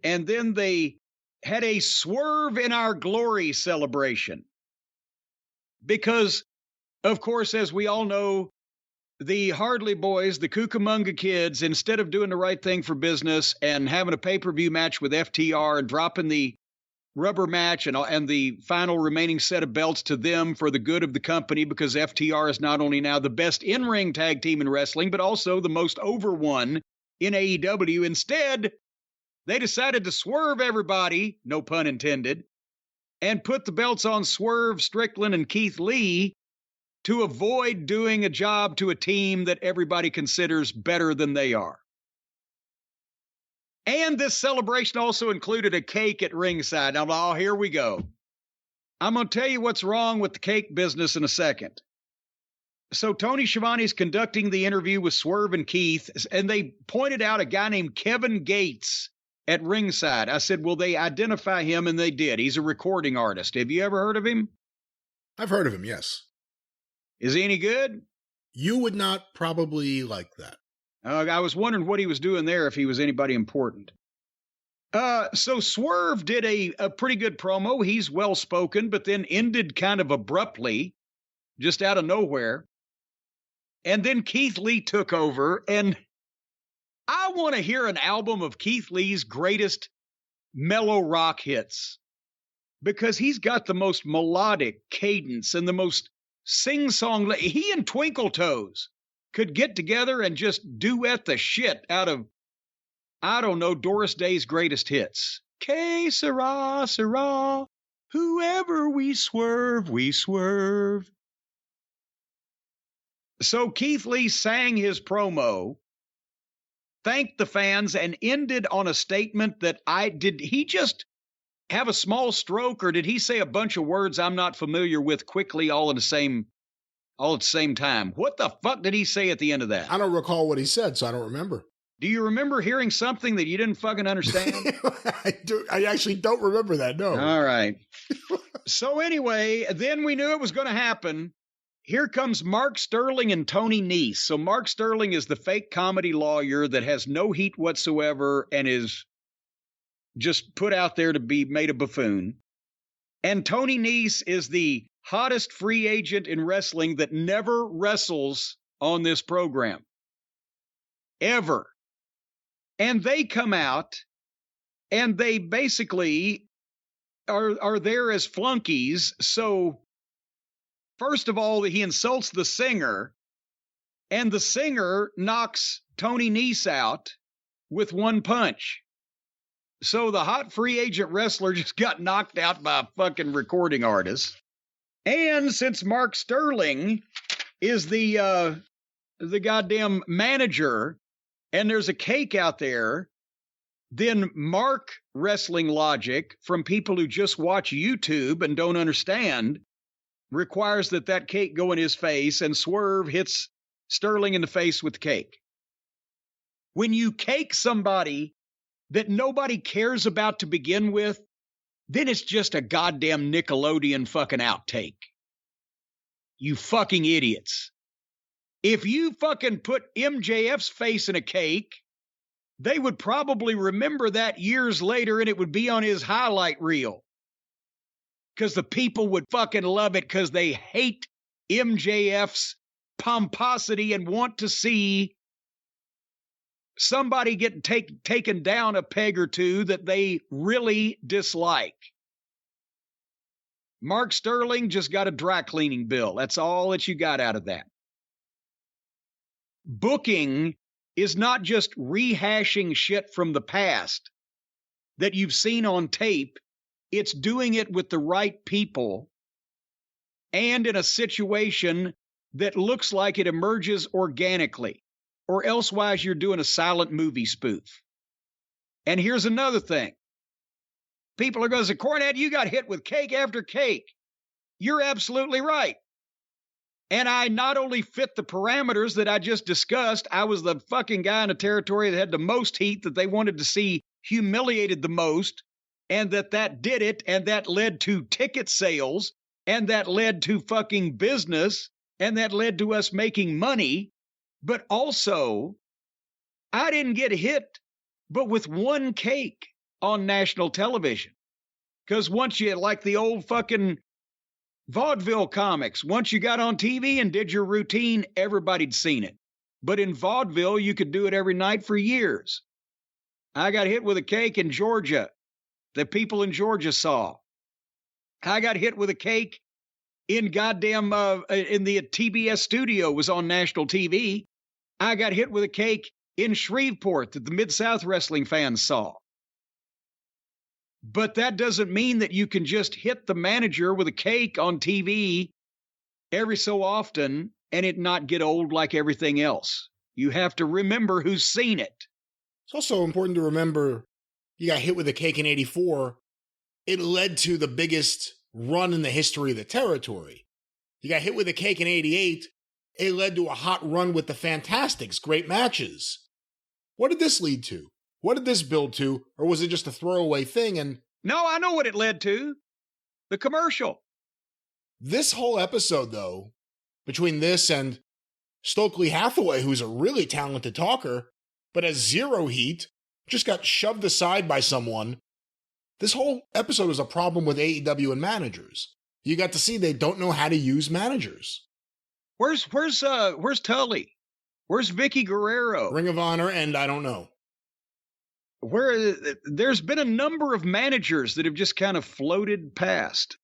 and then they had a Swerve in Our Glory celebration. Because, of course, as we all know, the Hardley boys, the Cucamonga kids, instead of doing the right thing for business and having a pay-per-view match with FTR and dropping the rubber match and the final remaining set of belts to them for the good of the company, because FTR is not only now the best in-ring tag team in wrestling, but also the most over one in AEW. Instead, they decided to swerve everybody, no pun intended, and put the belts on Swerve Strickland and Keith Lee to avoid doing a job to a team that everybody considers better than they are. And this celebration also included a cake at ringside. Now, here we go. I'm going to tell you what's wrong with the cake business in a second. So Tony Schiavone's conducting the interview with Swerve and Keith, and they pointed out a guy named Kevin Gates at ringside. I said, will they identify him? And they did. He's a recording artist. Have you ever heard of him? I've heard of him, yes. Is he any good? You would not probably like that. I was wondering what he was doing there, if he was anybody important. So Swerve did a pretty good promo. He's well-spoken, but then ended kind of abruptly, just out of nowhere. And then Keith Lee took over, and I want to hear an album of Keith Lee's greatest mellow rock hits, because he's got the most melodic cadence and the most sing-song. He and Twinkle Toes could get together and just duet the shit out of, I don't know, Doris Day's greatest hits. Que sera, sera, whoever we swerve, we swerve. So Keith Lee sang his promo, thanked the fans, and ended on a statement that did he just have a small stroke, or did he say a bunch of words I'm not familiar with quickly all at the same time? What the fuck did he say at the end of that? I don't recall what he said, so I don't remember. Do you remember hearing something that you didn't fucking understand? I actually don't remember that, no. All right. So anyway, then we knew it was going to happen. Here comes Mark Sterling and Tony Nese. So Mark Sterling is the fake comedy lawyer that has no heat whatsoever and is just put out there to be made a buffoon. And Tony Nese is the hottest free agent in wrestling that never wrestles on this program. Ever. And they come out and they basically are there as flunkies. So first of all, he insults the singer, and the singer knocks Tony Nese out with one punch. So the hot free agent wrestler just got knocked out by a fucking recording artist. And since Mark Sterling is the goddamn manager, and there's a cake out there, then Mark wrestling logic from people who just watch YouTube and don't understand requires that cake go in his face, and Swerve hits Sterling in the face with the cake. When you cake somebody that nobody cares about to begin with, then it's just a goddamn Nickelodeon fucking outtake. You fucking idiots. If you fucking put MJF's face in a cake, they would probably remember that years later, and it would be on his highlight reel. Because the people would fucking love it, because they hate MJF's pomposity and want to see somebody get taken down a peg or two that they really dislike. Mark Sterling just got a dry cleaning bill. That's all that you got out of that. Booking is not just rehashing shit from the past that you've seen on tape. It's doing it with the right people and in a situation that looks like it emerges organically, or elsewise you're doing a silent movie spoof. And here's another thing. People are going to say, Cornette, you got hit with cake after cake. You're absolutely right. And I not only fit the parameters that I just discussed, I was the fucking guy in the territory that had the most heat, that they wanted to see humiliated the most, and that did it, and that led to ticket sales, and that led to fucking business, and that led to us making money. But also, I didn't get hit but with one cake. on national television. Because once you, like the old fucking vaudeville comics, once you got on TV and did your routine, everybody'd seen it. But in vaudeville, you could do it every night for years. I got hit with a cake in Georgia that people in Georgia saw. I got hit with a cake in goddamn in the TBS studio, was on national TV. I got hit with a cake in Shreveport that the Mid-South wrestling fans saw. But that doesn't mean that you can just hit the manager with a cake on TV every so often and it not get old like everything else. You have to remember who's seen it. It's also important to remember you got hit with a cake in 84. It led to the biggest run in the history of the territory. You got hit with a cake in 88. It led to a hot run with the Fantastics, great matches. What did this lead to? What did this build to? Or was it just a throwaway thing? And no, I know what it led to. The commercial. This whole episode, though, between this and Stokely Hathaway, who's a really talented talker, but has zero heat, just got shoved aside by someone. This whole episode was a problem with AEW and managers. You got to see they don't know how to use managers. Where's Tully? Where's Vicky Guerrero? Ring of Honor, and I don't know. There's been a number of managers that have just kind of floated past.